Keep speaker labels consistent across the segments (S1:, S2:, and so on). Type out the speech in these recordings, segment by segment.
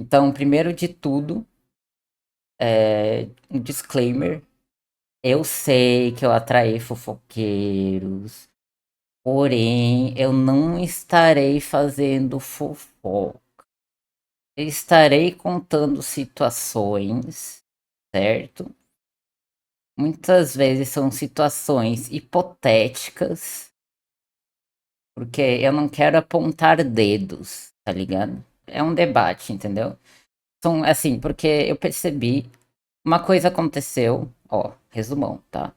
S1: Então, primeiro de tudo, um disclaimer. Eu sei que eu atraí fofoqueiros, porém eu não estarei fazendo fofoca. Eu estarei contando situações, certo? Muitas vezes são situações hipotéticas, porque eu não quero apontar dedos, tá ligado? É um debate, entendeu? São assim, porque eu percebi uma coisa aconteceu, ó, resumão, tá?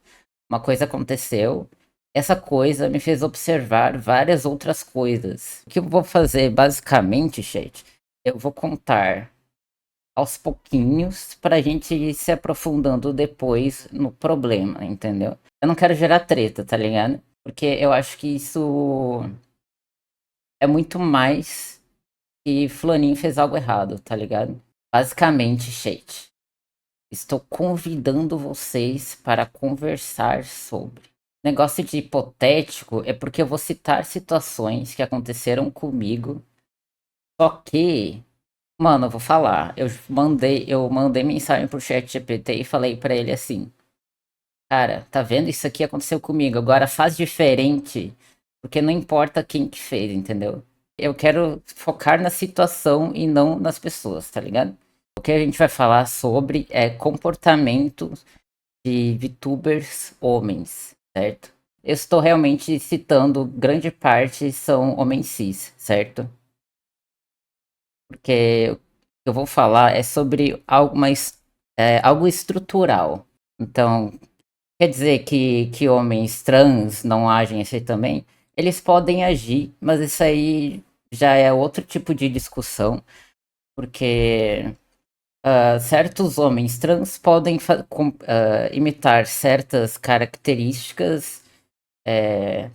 S1: Uma coisa aconteceu, essa coisa me fez observar várias outras coisas. O que eu vou fazer, basicamente, chat, eu vou contar aos pouquinhos pra gente ir se aprofundando depois no problema, entendeu? Eu não quero gerar treta, tá ligado? Porque eu acho que isso é muito mais que fulaninho fez algo errado, tá ligado? Basicamente, chat. Estou convidando vocês para conversar sobre. Negócio de hipotético é porque eu vou citar situações que aconteceram comigo. Só que, mano, eu vou falar. Eu mandei mensagem pro chat GPT e falei pra ele assim: Cara, tá vendo? Isso aqui aconteceu comigo. Agora faz diferente, porque não importa quem que fez, entendeu? Eu quero focar na situação e não nas pessoas, tá ligado? O que a gente vai falar sobre é comportamento de VTubers homens, certo? Eu estou realmente citando grande parte são homens cis, certo? Porque o que eu vou falar é sobre algo mais, algo estrutural. Então, quer dizer que homens trans não agem assim também? Eles podem agir, mas isso aí já é outro tipo de discussão, porque certos homens trans podem imitar certas características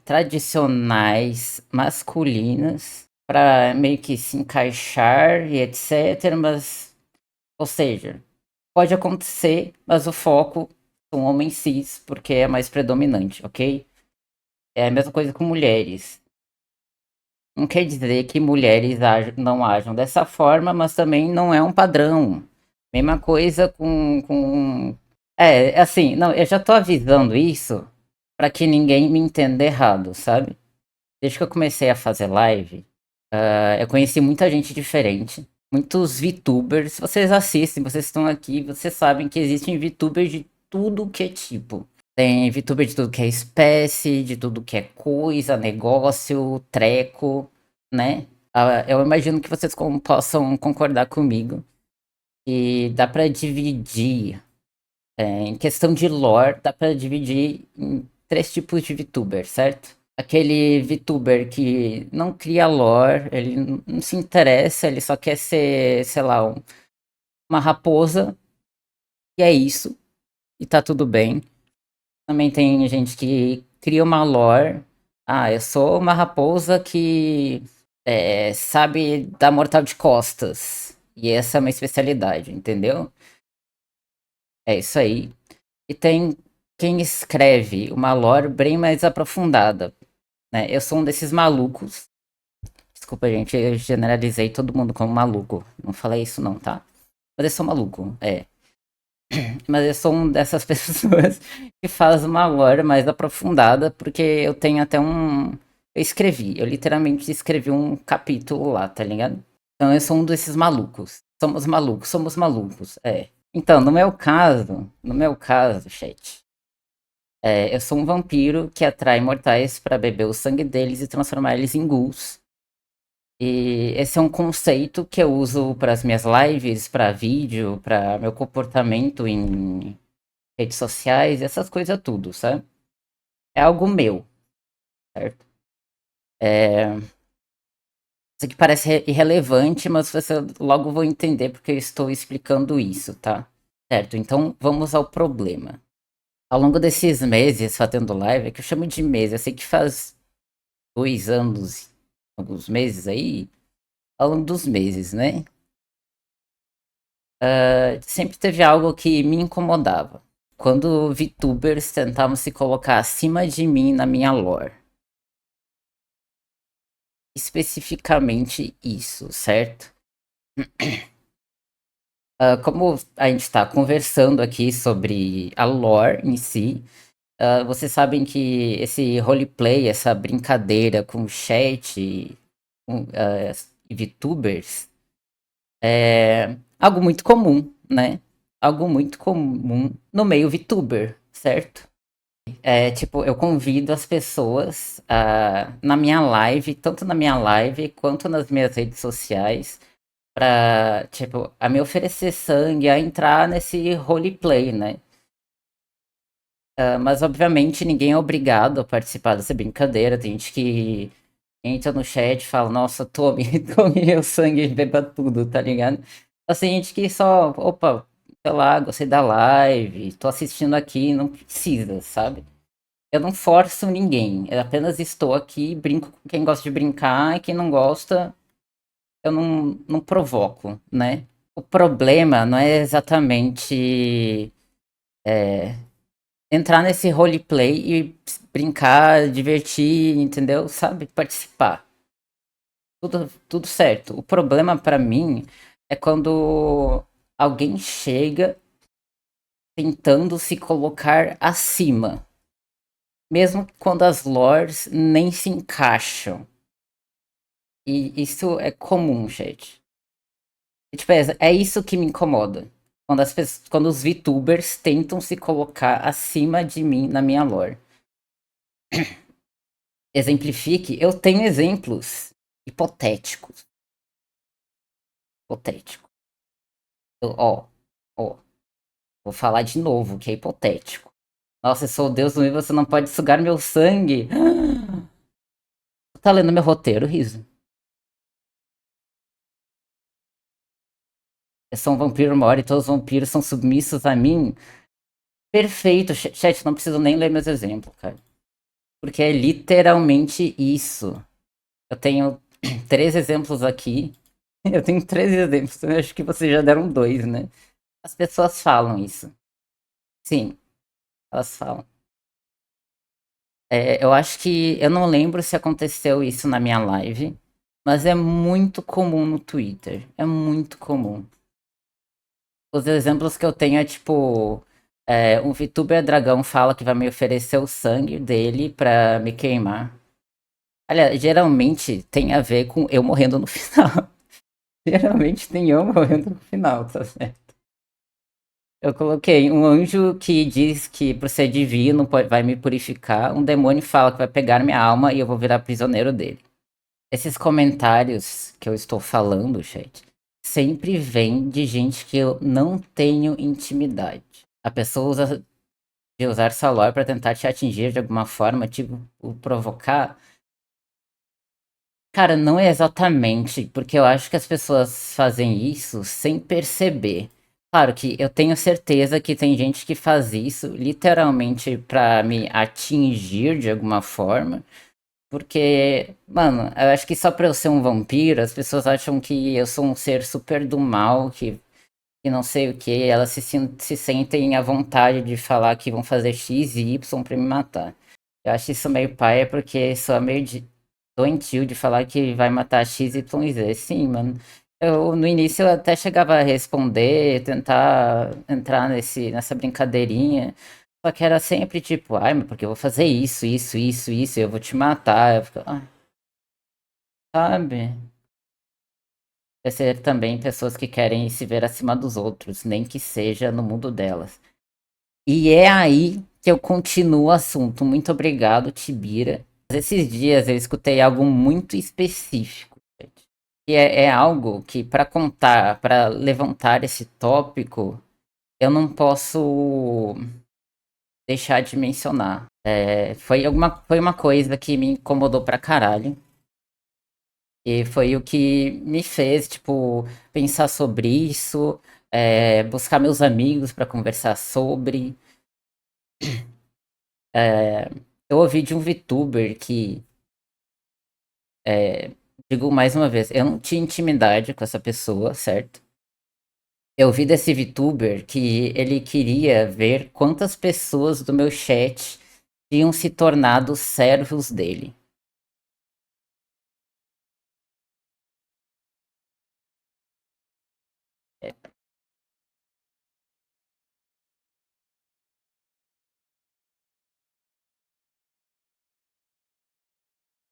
S1: tradicionais masculinas para meio que se encaixar e etc. Mas, ou seja, pode acontecer, mas o foco são homens cis porque é mais predominante, ok? É a mesma coisa com mulheres. Não quer dizer que mulheres não ajam dessa forma, mas também não é um padrão. Mesma coisa com... É, assim, não, eu já tô avisando isso para que ninguém me entenda errado, sabe? Desde que eu comecei a fazer live, eu conheci muita gente diferente, muitos VTubers. Vocês assistem, vocês estão aqui, vocês sabem que existem VTubers de tudo que é tipo. Tem VTuber de tudo que é espécie, de tudo que é coisa, negócio, treco, né? Eu imagino que vocês possam concordar comigo que dá pra dividir, em questão de lore, dá pra dividir em três tipos de VTuber, certo? Aquele VTuber que não cria lore, ele não se interessa, ele só quer ser, sei lá, uma raposa, e é isso, e tá tudo bem. Também tem gente que cria uma lore. Ah, eu sou uma raposa que sabe dar mortal de costas. E essa é uma especialidade, entendeu? É isso aí. E tem quem escreve uma lore bem mais aprofundada, né? Eu sou um desses malucos. Desculpa, gente, eu generalizei todo mundo como maluco. Não falei isso não, tá? Mas eu sou maluco, é. Mas eu sou uma dessas pessoas que faz uma lore mais aprofundada, porque eu tenho até um. Eu literalmente escrevi um capítulo lá, tá ligado? Então eu sou um desses malucos. Somos malucos, é. Então, no meu caso, chat, eu sou um vampiro que atrai mortais pra beber o sangue deles e transformar eles em ghouls. E esse é um conceito que eu uso para as minhas lives, para vídeo, para meu comportamento em redes sociais, essas coisas tudo, sabe? É algo meu, certo? É, isso aqui parece irrelevante, mas você logo vou entender porque eu estou explicando isso, tá? Certo, então vamos ao problema. Ao longo desses meses fazendo live, é que eu chamo de mês, eu sei que faz 2 anos, alguns meses aí, ao longo dos meses, né? Sempre teve algo que me incomodava. Quando VTubers tentavam se colocar acima de mim na minha lore. Especificamente isso, certo? Como a gente está conversando aqui sobre a lore em si, vocês sabem que esse roleplay, essa brincadeira com o chat, com, e VTubers, é algo muito comum, né? Algo muito comum no meio VTuber, certo? É, tipo, eu convido as pessoas na minha live, tanto na minha live quanto nas minhas redes sociais, pra, tipo, a me oferecer sangue, a entrar nesse roleplay, né? Mas, obviamente, ninguém é obrigado a participar dessa brincadeira. Tem gente que entra no chat e fala, nossa, tome, tome meu sangue e beba tudo, tá ligado? Mas tem gente que só, opa, sei lá, gostei da live, tô assistindo aqui, não precisa, sabe? Eu não forço ninguém, eu apenas estou aqui, brinco com quem gosta de brincar e quem não gosta, eu não provoco, né? O problema não é exatamente entrar nesse roleplay e brincar, divertir, entendeu? Sabe? Participar. Tudo certo. O problema pra mim é quando alguém chega tentando se colocar acima, mesmo quando as lores nem se encaixam. E isso é comum, gente. E, tipo, é isso que me incomoda. Quando os VTubers tentam se colocar acima de mim na minha lore. Exemplifique, eu tenho exemplos hipotéticos. Hipotético. Ó, ó, vou falar de novo, que é hipotético. Nossa, eu sou o Deus do livro, você não pode sugar meu sangue. Tá lendo meu roteiro, Riso? Eu sou um vampiro maior e todos os vampiros são submissos a mim. Perfeito, chat, não preciso nem ler meus exemplos, cara. Porque é literalmente isso. Eu tenho três exemplos aqui. Eu tenho três exemplos. Eu acho que vocês já deram dois, né? As pessoas falam isso. Sim, elas falam. Eu acho que. Eu não lembro se aconteceu isso na minha live, mas é muito comum no Twitter. É muito comum. Os exemplos que eu tenho é tipo. Um VTuber dragão fala que vai me oferecer o sangue dele pra me queimar. Aliás, geralmente tem a ver com eu morrendo no final. Geralmente tem eu morrendo no final, tá certo? Eu coloquei um anjo que diz que por ser divino vai me purificar. Um demônio fala que vai pegar minha alma e eu vou virar prisioneiro dele. Esses comentários que eu estou falando, gente, sempre vem de gente que eu não tenho intimidade. A pessoa usa de usar essa lore para tentar te atingir de alguma forma, tipo, o provocar. Cara, não é exatamente, porque eu acho que as pessoas fazem isso sem perceber. Claro que eu tenho certeza que tem gente que faz isso literalmente pra me atingir de alguma forma, porque, mano, eu acho que só pra eu ser um vampiro, as pessoas acham que eu sou um ser super do mal, que não sei o que, elas se sentem à vontade de falar que vão fazer X e Y pra me matar. Eu acho isso meio paia porque sou meio doentio de falar que vai matar X, Y e Z. Sim, mano. No início eu até chegava a responder, tentar entrar nessa brincadeirinha. Só que era sempre tipo, ai, mas porque eu vou fazer isso, isso, isso, isso, eu vou te matar. Eu ficava, sabe? Vai ser também pessoas que querem se ver acima dos outros, nem que seja no mundo delas. E é aí que eu continuo o assunto. Muito obrigado, Tibira. Esses dias eu escutei algo muito específico, gente. E é algo que, para contar, para levantar esse tópico, eu não posso deixar de mencionar. Foi uma coisa que me incomodou pra caralho. E foi o que me fez, tipo, pensar sobre isso, buscar meus amigos para conversar sobre. É, eu ouvi de um VTuber que, digo mais uma vez, eu não tinha intimidade com essa pessoa, certo? Eu vi desse VTuber que ele queria ver quantas pessoas do meu chat tinham se tornado servos dele.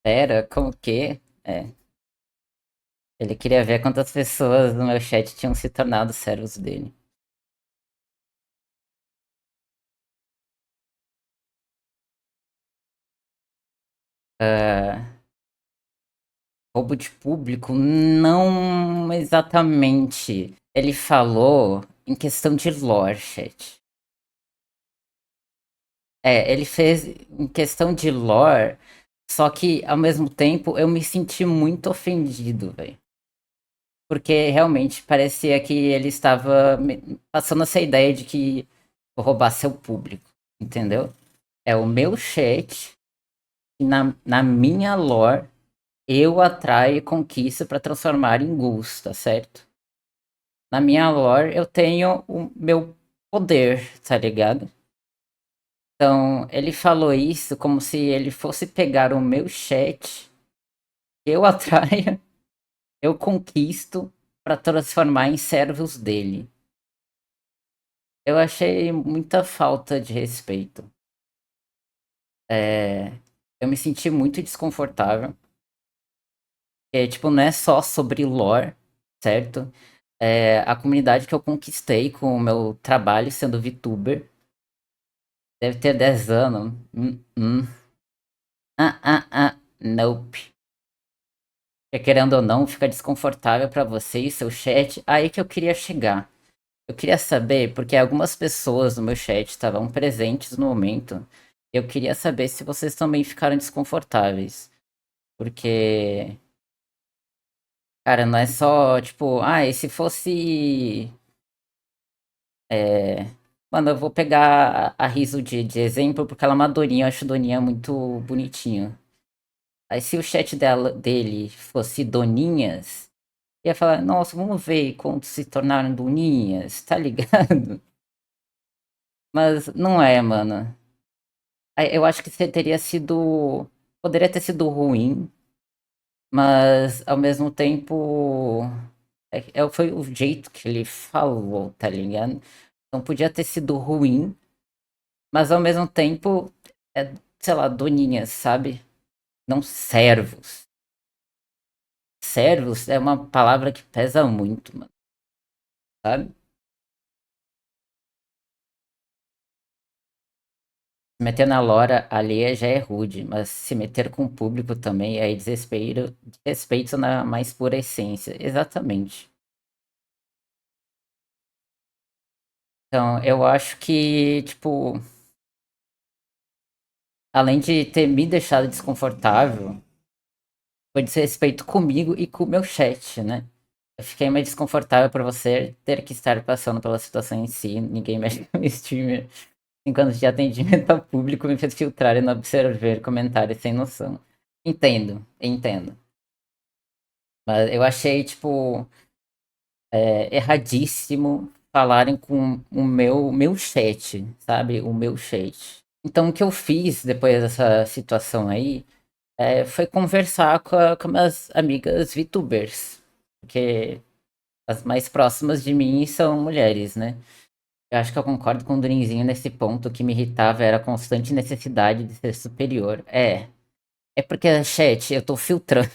S1: Pera, como que? É. Ele queria ver quantas pessoas no meu chat tinham se tornado servos dele. Ah, roubo de público? Não exatamente. Ele falou em questão de lore, chat. É, ele fez em questão de lore, só que ao mesmo tempo eu me senti muito ofendido, velho. Porque realmente parecia que ele estava passando essa ideia de que vou roubar seu público, entendeu? É o meu chat, e na minha lore, eu atraio e conquisto para transformar em Ghouls, tá certo? Na minha lore, eu tenho o meu poder, tá ligado? Então, ele falou isso como se ele fosse pegar o meu chat, eu atraio, eu conquisto para transformar em servos dele. Eu achei muita falta de respeito. É, eu me senti muito desconfortável. Tipo, não é só sobre lore, certo? A comunidade que eu conquistei com o meu trabalho sendo VTuber deve ter 10 anos. Nope. Querendo ou não, fica desconfortável pra você e seu chat. Aí que eu queria chegar. Eu queria saber, porque algumas pessoas no meu chat estavam presentes no momento. Eu queria saber se vocês também ficaram desconfortáveis. Porque, cara, não é só, tipo, e se fosse. É... Mano, eu vou pegar a Riso de exemplo, porque ela é uma Doninha, eu acho Doninha muito bonitinho. Aí se o chat dele fosse Doninhas, ia falar, nossa, vamos ver quando se tornaram Doninhas, tá ligado? Mas não é, mano. Aí eu acho que você teria sido. Poderia ter sido ruim, mas ao mesmo tempo. Foi o jeito que ele falou, tá ligado? Então podia ter sido ruim, mas ao mesmo tempo, sei lá, doninhas, sabe? Não servos. Servos é uma palavra que pesa muito, mano, sabe? Se meter na lora alheia já é rude, mas se meter com o público também é desrespeito na mais pura essência. Exatamente. Então, eu acho que, tipo, além de ter me deixado desconfortável, foi desrespeito comigo e com o meu chat, né? Eu fiquei mais desconfortável por você ter que estar passando pela situação em si. Ninguém mexe com o streamer. 5 anos de atendimento ao público me fez filtrar e não absorver comentários sem noção. Entendo, entendo. Mas eu achei, tipo, erradíssimo falarem com o meu chat, sabe? O meu chat. Então, o que eu fiz depois dessa situação aí foi conversar com minhas amigas VTubers. Porque as mais próximas de mim são mulheres, né? Eu acho que eu concordo com o Drinzinho nesse ponto. O que me irritava era a constante necessidade de ser superior. É porque, chat, eu tô filtrando.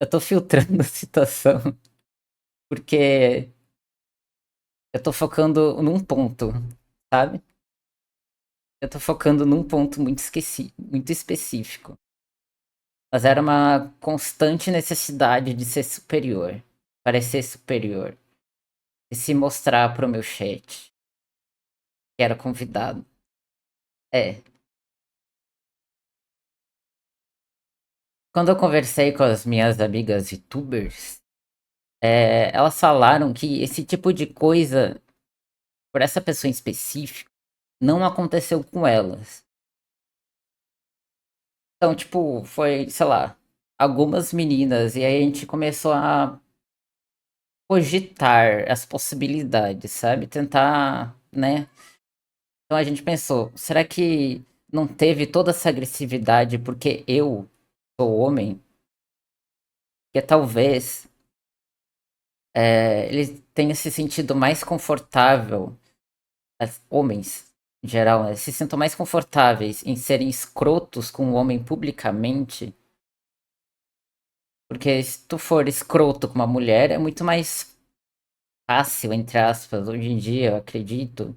S1: Eu tô filtrando a situação. Porque eu tô focando num ponto, sabe? Eu tô focando num ponto muito específico. Mas era uma constante necessidade de ser superior. Parecer superior. E se mostrar pro meu chat. Que era convidado. É. Quando eu conversei com as minhas amigas youtubers, elas falaram que esse tipo de coisa, por essa pessoa em específico, não aconteceu com elas. Então, tipo, foi, sei lá, algumas meninas, e aí a gente começou a cogitar as possibilidades, sabe? Tentar, né? Então a gente pensou, será que não teve toda essa agressividade porque eu sou homem? Que talvez ele tenha se sentido mais confortável, homens. em geral, né, se sintam mais confortáveis em serem escrotos com o homem publicamente, porque se tu for escroto com uma mulher, é muito mais fácil, entre aspas, hoje em dia, eu acredito,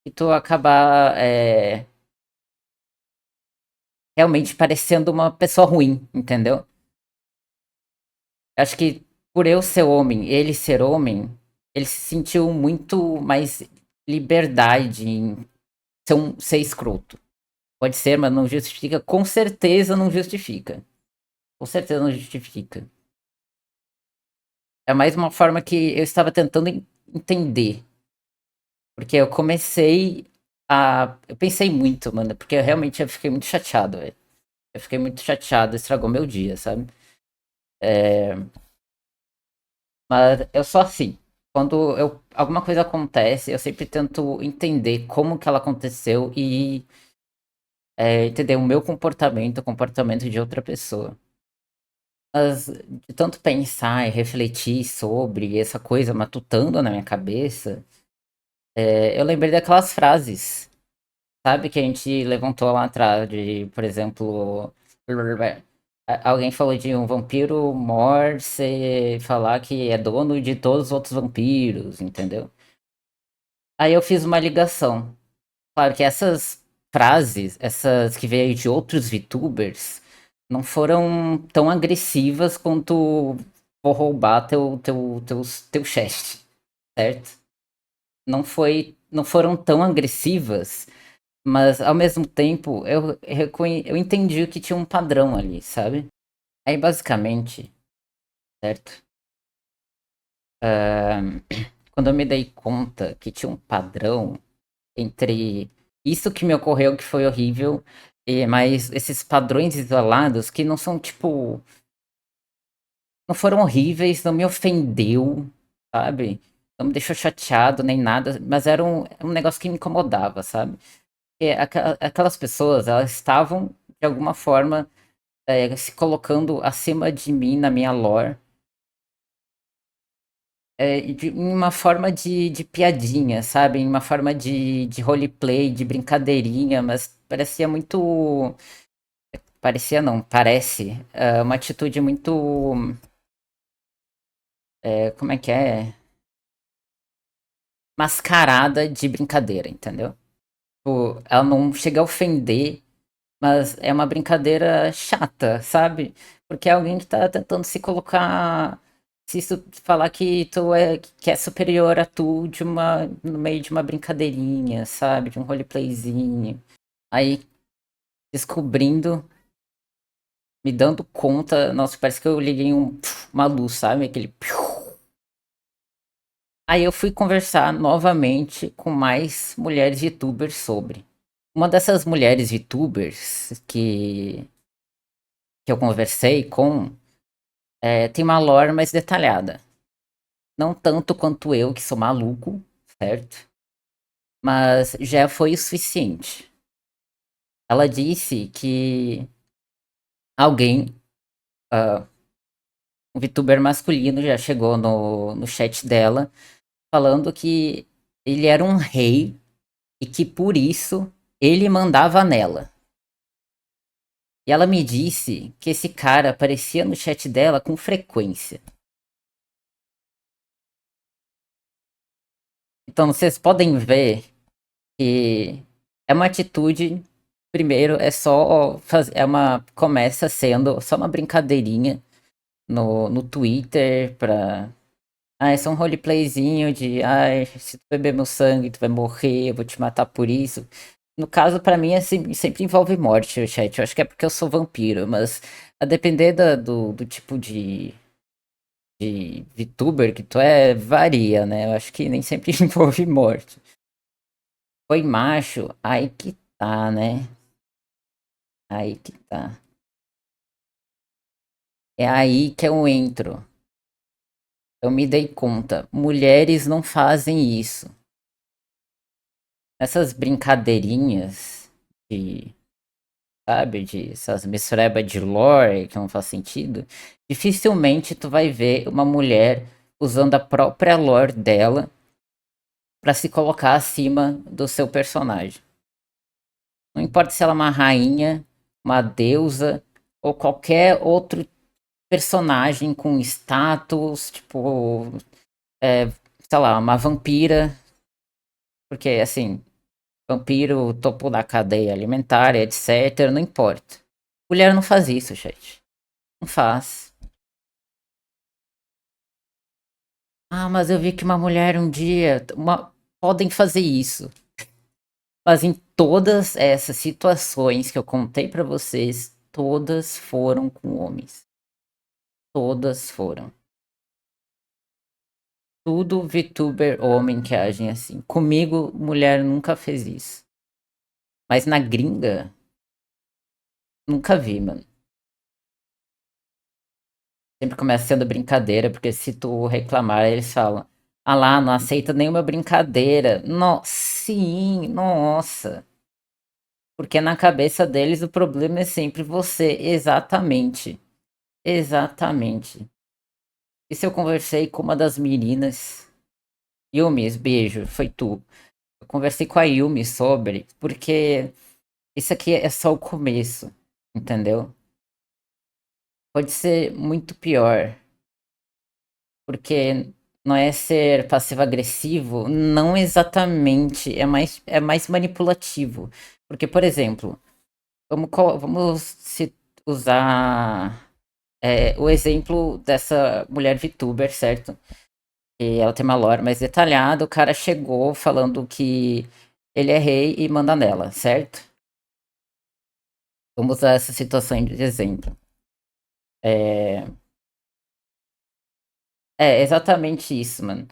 S1: e tu acabar realmente parecendo uma pessoa ruim, entendeu? Acho que por eu ser homem, ele ser homem, ele se sentiu muito mais liberdade em ser escroto. Pode ser, mas não justifica. Com certeza não justifica. Com certeza não justifica. É mais uma forma que eu estava tentando entender. Porque eu comecei a. Eu pensei muito, mano. Porque eu fiquei muito chateado, velho. Eu fiquei muito chateado, estragou meu dia, sabe? Mas eu sou assim. Quando alguma coisa acontece, eu sempre tento entender como que ela aconteceu e entender o meu comportamento, o comportamento de outra pessoa. Mas de tanto pensar e refletir sobre essa coisa matutando na minha cabeça, eu lembrei daquelas frases, sabe, que a gente levantou lá atrás, de, por exemplo, alguém falou de um vampiro morse falar que é dono de todos os outros vampiros, entendeu? Aí eu fiz uma ligação. Claro que essas frases, essas que veio de outros VTubers, não foram tão agressivas quanto vou roubar teu chest, certo? Não foram tão agressivas, mas ao mesmo tempo eu entendi que tinha um padrão ali, sabe? Aí basicamente, certo? Quando eu me dei conta que tinha um padrão entre isso que me ocorreu que foi horrível, mas esses padrões isolados que não são tipo, não foram horríveis, não me ofendeu, sabe? Não me deixou chateado nem nada, mas era um negócio que me incomodava, sabe? Aquelas pessoas, elas estavam de alguma forma se colocando acima de mim na minha lore. Em uma forma de piadinha, sabe? Em uma forma de roleplay, de brincadeirinha, mas parecia muito. Parecia não, parece. Uma atitude muito. Como é que é? Mascarada de brincadeira, entendeu? Tipo, ela não chega a ofender, mas é uma brincadeira chata, sabe? Porque é alguém que tá tentando se colocar. Se isso falar que que é superior a tu no meio de uma brincadeirinha, sabe? De um roleplayzinho. Aí descobrindo, me dando conta, nossa, parece que eu liguei uma luz, sabe? Aquele. Aí eu fui conversar novamente com mais mulheres youtubers sobre. Uma dessas mulheres youtubers que eu conversei com tem uma lore mais detalhada. Não tanto quanto eu, que sou maluco, certo? Mas já foi o suficiente. Ela disse que alguém, um VTuber masculino, já chegou no chat dela falando que ele era um rei e que por isso ele mandava nela. E ela me disse que esse cara aparecia no chat dela com frequência. Então vocês podem ver que é uma atitude. Primeiro, é só fazer. Começa sendo só uma brincadeirinha no Twitter pra. Ah, é só um roleplayzinho de. Ai, se tu beber meu sangue, tu vai morrer, eu vou te matar por isso. No caso, pra mim, sempre envolve morte o chat. Eu acho que é porque eu sou vampiro, mas a depender do tipo de VTuber que tu varia, né? Eu acho que nem sempre envolve morte. Foi macho, aí que tá, né? Aí que tá. É aí que eu entro. Eu me dei conta. Mulheres não fazem isso. Essas brincadeirinhas de, sabe, de essas misturebas de lore que não faz sentido. Dificilmente tu vai ver uma mulher usando a própria lore dela pra se colocar acima do seu personagem. Não importa se ela é uma rainha, uma deusa ou qualquer outro personagem com status, tipo, é, sei lá, uma vampira, porque assim, vampiro, topo da cadeia alimentar, etc, não importa. Mulher não faz isso, gente. Não faz. Ah, mas eu vi que uma mulher um dia, podem fazer isso. Mas em todas essas situações que eu contei pra vocês, todas foram com homens. Todas foram. Tudo VTuber homem que agem assim. Comigo, mulher nunca fez isso. Mas na gringa, nunca vi, mano. Sempre começa sendo brincadeira, porque se tu reclamar, eles falam: Ah lá, não aceita nenhuma brincadeira. Sim, nossa. Porque na cabeça deles o problema é sempre você. Exatamente. Exatamente. E se eu conversei com uma das meninas, Yumi, beijo, foi tu. Eu conversei com a Yumi sobre, porque isso aqui é só o começo, entendeu? Pode ser muito pior, porque não é ser passivo-agressivo, não exatamente, é mais manipulativo. Porque, por exemplo, vamos usar o exemplo dessa mulher VTuber, certo? E ela tem uma lore mais detalhada, o cara chegou falando que ele é rei e manda nela, certo? Vamos usar essa situação de exemplo. É, é exatamente isso, mano.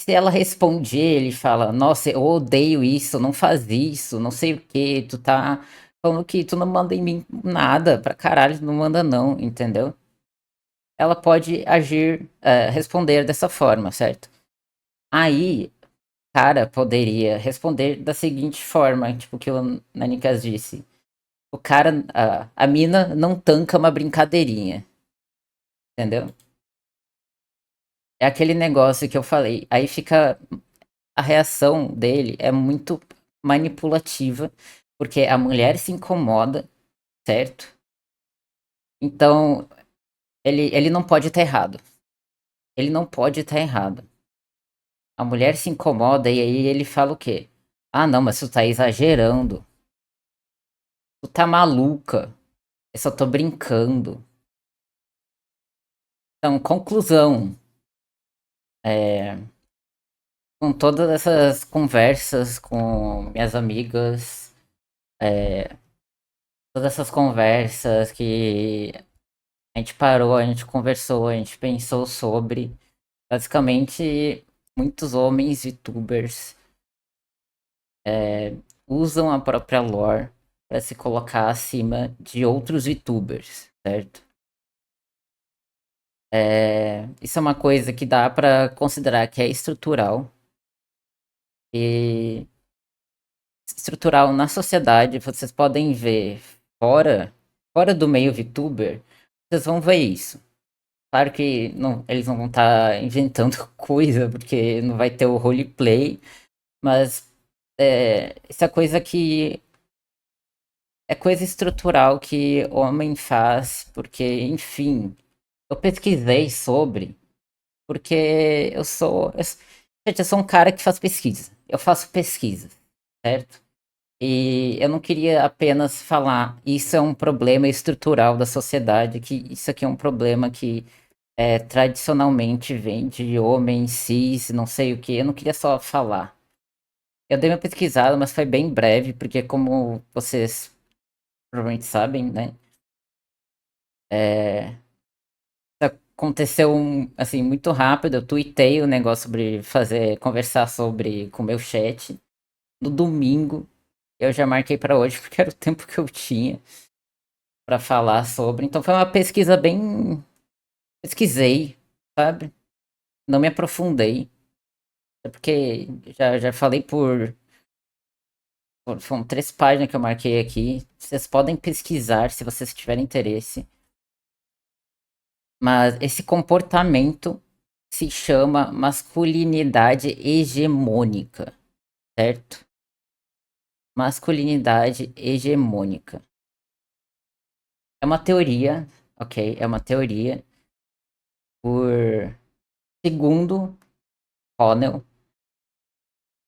S1: Se ela responde ele fala, nossa, eu odeio isso, não faz isso, não sei o que, tu tá falando que tu não manda em mim nada, pra caralho, não manda não, entendeu? Ela pode agir, responder dessa forma, certo? Aí, cara, poderia responder da seguinte forma, tipo, que o Nanikas disse. O cara, a mina não tanca uma brincadeirinha, entendeu? É aquele negócio que eu falei. Aí fica. A reação dele é muito manipulativa, porque a mulher se incomoda, certo? Então, ele não pode estar errado. Ele não pode estar errado. A mulher se incomoda e aí ele fala o quê? Ah, não, mas tu tá exagerando. Tu tá maluca. Eu só tô brincando. Então, conclusão. É, com todas essas conversas com minhas amigas, todas essas conversas que a gente parou, a gente conversou, a gente pensou sobre. Basicamente, muitos homens VTubers usam a própria lore para se colocar acima de outros VTubers, certo? Isso é uma coisa que dá para considerar que é estrutural e estrutural na sociedade. Vocês podem ver fora do meio VTuber, vocês vão ver isso. Claro que eles não vão estar inventando coisa, porque não vai ter o roleplay, mas isso é coisa que é coisa estrutural que homem faz, porque, enfim, eu pesquisei sobre, porque gente, eu sou um cara que faz pesquisa. Eu faço pesquisa, certo? E eu não queria apenas falar, isso é um problema estrutural da sociedade, que isso aqui é um problema que tradicionalmente vem de homens cis, não sei o que. Eu não queria só falar. Eu dei uma pesquisada, mas foi bem breve, porque como vocês provavelmente sabem, né? É, aconteceu assim muito rápido. Eu tuitei o negócio sobre conversar sobre com o meu chat no domingo. Eu já marquei para hoje porque era o tempo que eu tinha para falar sobre. Então foi uma pesquisa bem pesquisei, sabe? Não me aprofundei, é porque já falei foram 3 páginas que eu marquei aqui. Vocês podem pesquisar se vocês tiverem interesse. Mas esse comportamento se chama masculinidade hegemônica, certo? Masculinidade hegemônica. É uma teoria, ok? É uma teoria por segundo Connell.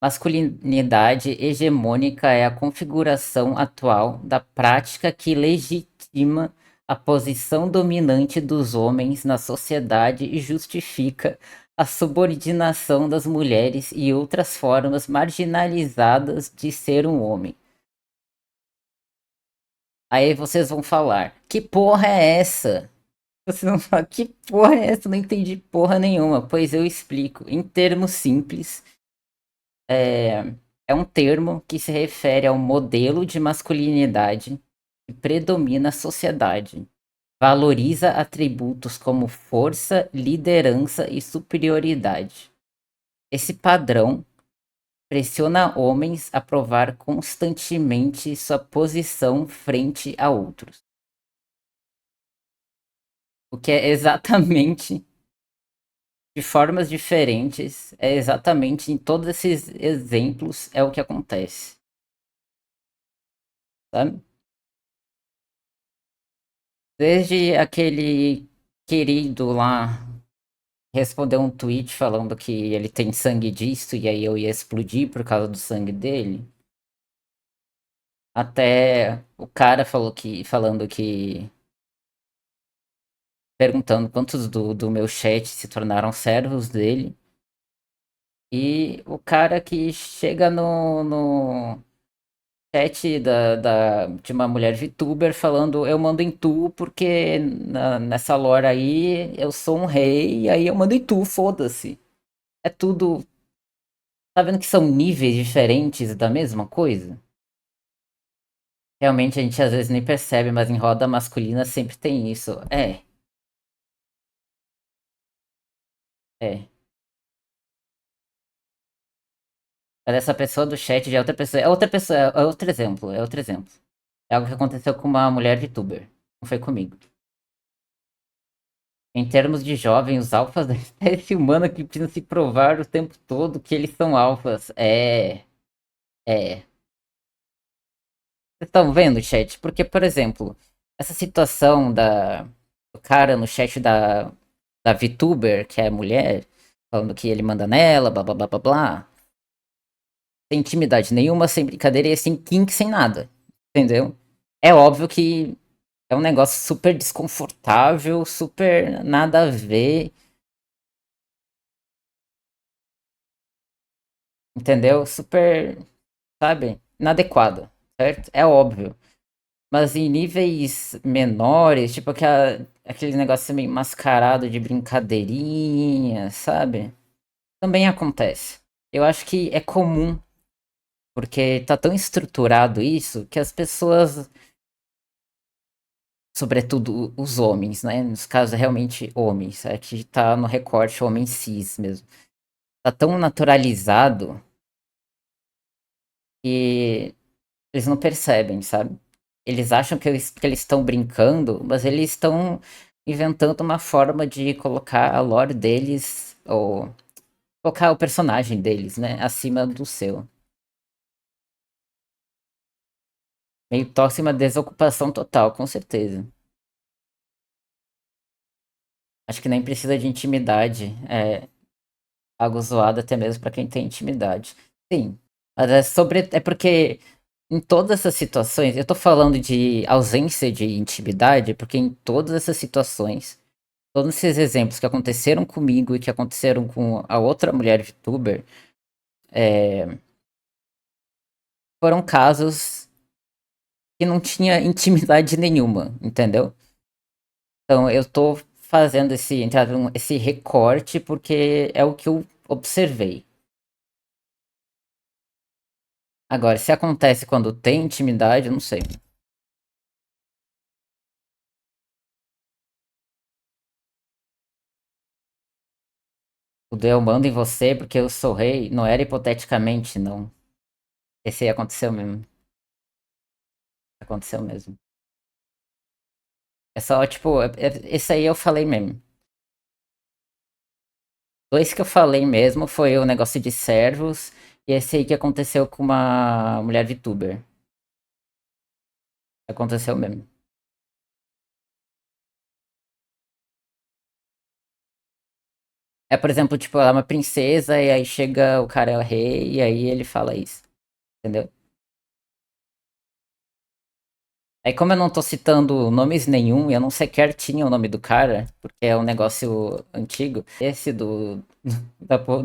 S1: Masculinidade hegemônica é a configuração atual da prática que legitima a posição dominante dos homens na sociedade e justifica a subordinação das mulheres e outras formas marginalizadas de ser um homem. Aí vocês vão falar: que porra é essa? Vocês vão falar: que porra é essa? Eu não entendi porra nenhuma. Pois eu explico. Em termos simples, é um termo que se refere ao modelo de masculinidade que predomina a sociedade. Valoriza atributos como força, liderança e superioridade. Esse padrão pressiona homens a provar constantemente sua posição frente a outros. O que é exatamente, de formas diferentes, é exatamente em todos esses exemplos é o que acontece, sabe? Desde aquele querido lá responder um tweet falando que ele tem sangue disso e aí eu ia explodir por causa do sangue dele. Até o cara falando que perguntando quantos do meu chat se tornaram servos dele. E o cara que chega no chat de uma mulher VTuber falando eu mando em tu porque nessa lore aí eu sou um rei e aí eu mando em tu, foda-se. É tudo. Tá vendo que são níveis diferentes da mesma coisa? Realmente a gente às vezes nem percebe, mas em roda masculina sempre tem isso. É. Mas essa pessoa do chat já é outra pessoa. É outra pessoa, é outro exemplo, é outro exemplo. É algo que aconteceu com uma mulher VTuber. Não foi comigo. Em termos de jovem, os alfas da espécie humana que precisam se provar o tempo todo que eles são alfas. É. Vocês estão vendo, chat? Porque, por exemplo, essa situação do cara no chat da VTuber, que é mulher, falando que ele manda nela, blá blá blá blá blá. Sem intimidade nenhuma, sem brincadeira e sem kink, sem nada. Entendeu? É óbvio que é um negócio super desconfortável, super nada a ver, entendeu? Super, sabe? Inadequado, certo? É óbvio. Mas em níveis menores, tipo aquele negócio meio mascarado de brincadeirinha, sabe? Também acontece. Eu acho que é comum, porque tá tão estruturado isso que as pessoas, sobretudo os homens, né? Nos casos, é realmente homens, é que tá no recorte homem cis mesmo. Tá tão naturalizado que eles não percebem, sabe? Eles acham que eles estão brincando, mas eles estão inventando uma forma de colocar a lore deles, ou colocar o personagem deles, né, acima do seu. Meio torce uma desocupação total, com certeza. Acho que nem precisa de intimidade. É algo zoado até mesmo pra quem tem intimidade. Sim. Mas é porque em todas essas situações, eu tô falando de ausência de intimidade, porque em todas essas situações, todos esses exemplos que aconteceram comigo e que aconteceram com a outra mulher VTuber, foram casos que não tinha intimidade nenhuma, entendeu? Então eu tô fazendo esse recorte porque é o que eu observei. Agora, se acontece quando tem intimidade, eu não sei. O eu mando em você porque eu sou rei, não era hipoteticamente, não. Esse aí aconteceu mesmo. Aconteceu mesmo. É só, tipo, esse aí eu falei mesmo. Dois que eu falei mesmo foi o negócio de servos E esse aí que aconteceu com uma mulher VTuber. Aconteceu mesmo. É, por exemplo, tipo, ela é uma princesa e aí chega o cara é o rei e aí ele fala isso, entendeu? Aí como eu não tô citando nomes nenhum, eu não sequer tinha o nome do cara, porque é um negócio antigo. Esse do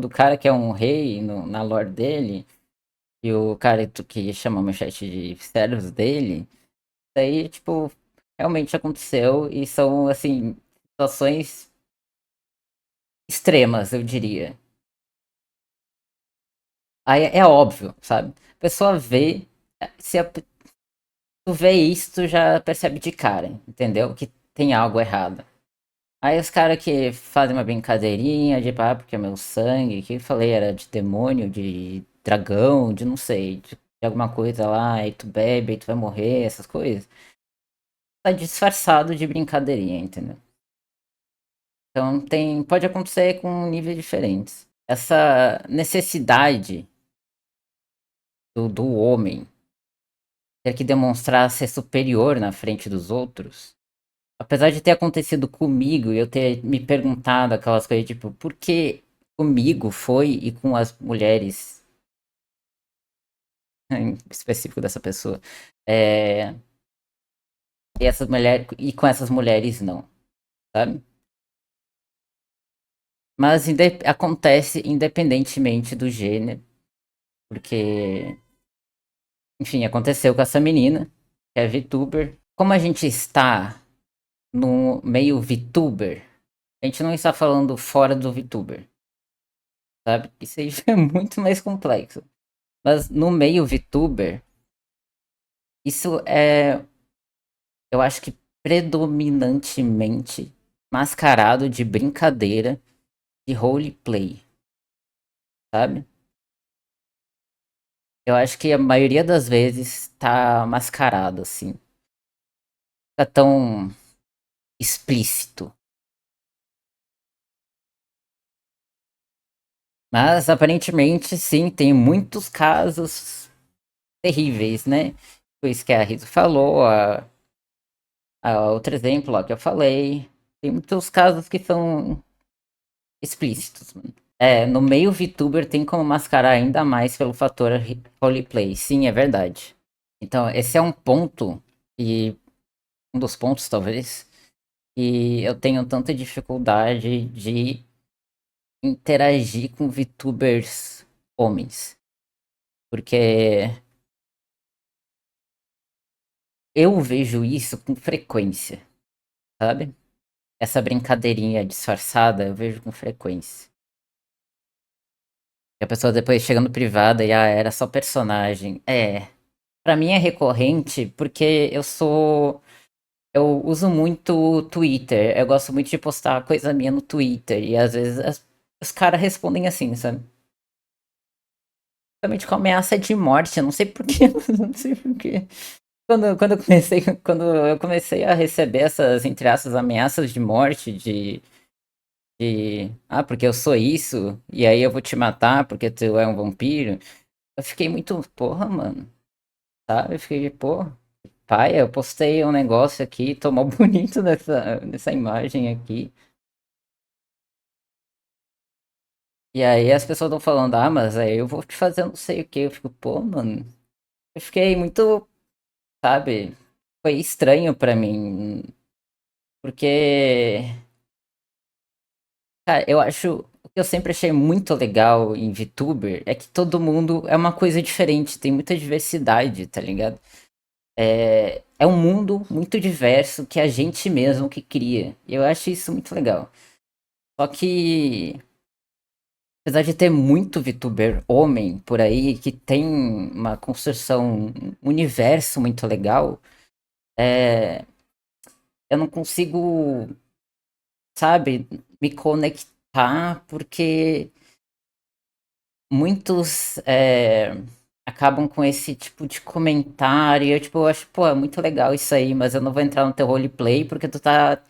S1: cara que é um rei na lore dele, e o cara que chama o chat de servos dele, daí, tipo, realmente aconteceu e são, assim, situações extremas, eu diria. Aí é óbvio, sabe? A pessoa vê, se a, tu vê isso, tu já percebe de cara, entendeu? Que tem algo errado. Aí os caras que fazem uma brincadeirinha de pá, porque é meu sangue, que eu falei era de demônio, de dragão, de não sei, de alguma coisa lá, aí tu bebe, aí tu vai morrer, essas coisas. Tá disfarçado de brincadeirinha, entendeu? Então pode acontecer com níveis diferentes. Essa necessidade do homem ter que demonstrar ser superior na frente dos outros, apesar de ter acontecido comigo e eu ter me perguntado aquelas coisas tipo, por que comigo foi e com as mulheres, em específico dessa pessoa, é, e essas mulheres e com essas mulheres não, sabe? Mas acontece independentemente do gênero, porque, enfim, aconteceu com essa menina, que é VTuber. Como a gente está no meio VTuber, a gente não está falando fora do VTuber, sabe? Isso aí é muito mais complexo. Mas no meio VTuber, isso é, eu acho que predominantemente mascarado de brincadeira, de roleplay, sabe? Eu acho que a maioria das vezes tá mascarado, assim. Tá tão explícito. Mas aparentemente, sim, tem muitos casos terríveis, né? Foi isso que a Rita falou, a outro exemplo ó, que eu falei. Tem muitos casos que são explícitos, mano. É, no meio VTuber tem como mascarar ainda mais pelo fator roleplay. Sim, é verdade. Então, esse é um ponto, e um dos pontos, talvez, que eu tenho tanta dificuldade de interagir com VTubers homens. Porque eu vejo isso com frequência, sabe? Essa brincadeirinha disfarçada eu vejo com frequência. E a pessoa depois chega no privado e era só personagem. É, pra mim é recorrente porque eu uso muito o Twitter. Eu gosto muito de postar coisa minha no Twitter. E às vezes os caras respondem assim, sabe? Realmente com ameaça de morte. Eu não sei por quê. Não sei por quê. Quando eu comecei a receber essas, entre aspas, ameaças de morte, porque eu sou isso, e aí eu vou te matar porque tu é um vampiro. Eu fiquei muito, porra, mano. Sabe? Eu fiquei, porra. Pai, eu postei um negócio aqui, tô mó bonito nessa imagem aqui. E aí as pessoas estão falando, ah, mas aí eu vou te fazer não sei o que. Eu fico, pô, mano. Eu fiquei muito, sabe? Foi estranho pra mim. Porque, cara, eu acho. O que eu sempre achei muito legal em VTuber é que todo mundo é uma coisa diferente, tem muita diversidade, tá ligado? É um mundo muito diverso que a gente mesmo que cria. E eu acho isso muito legal. Só que apesar de ter muito VTuber homem por aí, que tem uma construção, um universo muito legal, é, eu não consigo, sabe, me conectar porque muitos acabam com esse tipo de comentário. Eu, tipo, eu acho, pô, é muito legal isso aí, mas eu não vou entrar no teu roleplay porque tu tá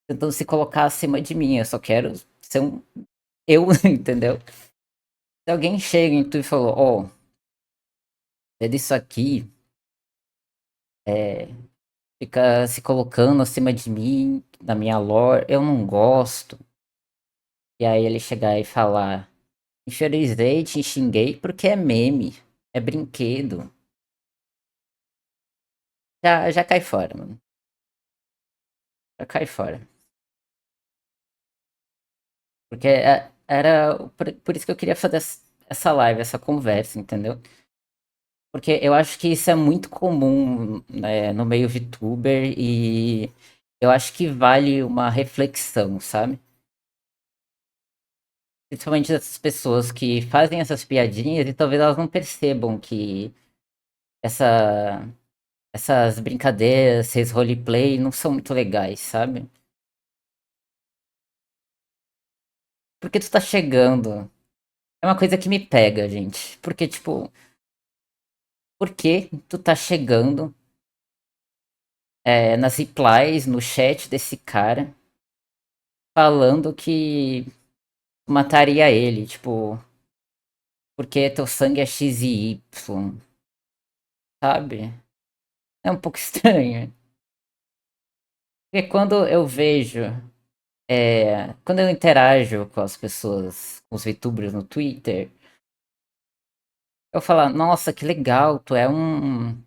S1: tentando se colocar acima de mim. Eu só quero ser um eu, entendeu? Se alguém chega em tu e falou, ó, é disso aqui, é, fica se colocando acima de mim, da minha lore, eu não gosto. E aí ele chegar e falar, inferiorizei, te xinguei porque é meme, é brinquedo. Já cai fora, mano. Já cai fora. Porque era por isso que eu queria fazer essa live, essa conversa, entendeu? Porque eu acho que isso é muito comum, né, no meio VTuber e eu acho que vale uma reflexão, sabe? Principalmente dessas pessoas que fazem essas piadinhas e talvez elas não percebam que essa, essas brincadeiras, esses roleplay não são muito legais, sabe? Porque tu tá chegando. É uma coisa que me pega, gente. Porque, tipo, por que tu tá chegando nas replies, no chat desse cara, falando que mataria ele, tipo, porque teu sangue é X e Y, sabe? É um pouco estranho. Porque quando eu vejo, quando eu interajo com as pessoas, com os VTubers no Twitter, eu falo, nossa, que legal, tu é um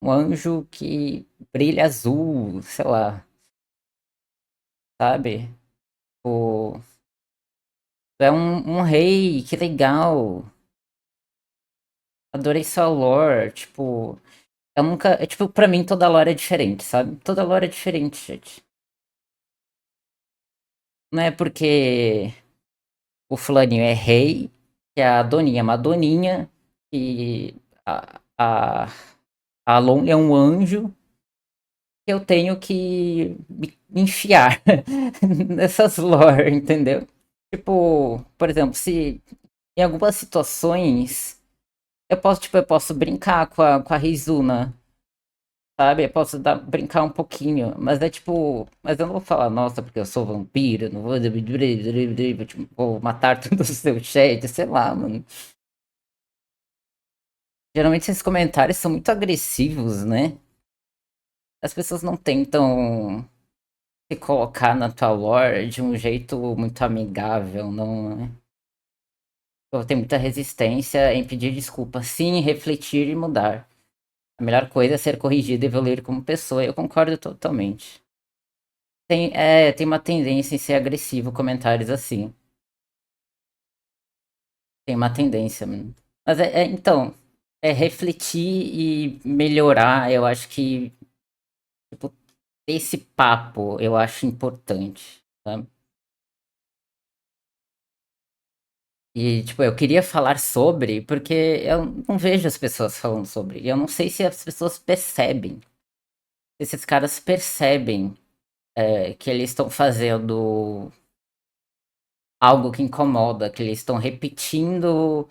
S1: anjo que brilha azul, sei lá, sabe? Tipo, tu é um rei, que legal. Adorei sua lore, tipo, eu nunca, tipo, pra mim toda lore é diferente, sabe? Toda lore é diferente, gente. Não é porque o fulaninho é rei, que a Doninha é uma doninha, e a Alon é um anjo, que eu tenho que me enfiar nessas lore, entendeu? Tipo, por exemplo, se em algumas situações eu posso brincar com a Rizuna, sabe? Eu posso brincar um pouquinho, mas é tipo, mas eu não vou falar, nossa, porque eu sou vampiro, eu não vou, tipo, vou matar todo o seu chat, sei lá, mano. Geralmente esses comentários são muito agressivos, né? As pessoas não tentam se colocar na tua lore de um jeito muito amigável, não, né? Tem muita resistência em pedir desculpa, sim, refletir e mudar. A melhor coisa é ser corrigido e evoluir como pessoa. Eu concordo totalmente. Tem uma tendência em ser agressivo comentários assim. Tem uma tendência, mano. Mas então, é refletir e melhorar, eu acho que, tipo, esse papo eu acho importante, sabe? E, tipo, eu queria falar sobre, porque eu não vejo as pessoas falando sobre. E eu não sei se as pessoas percebem. Se esses caras percebem que eles estão fazendo algo que incomoda, que eles estão repetindo,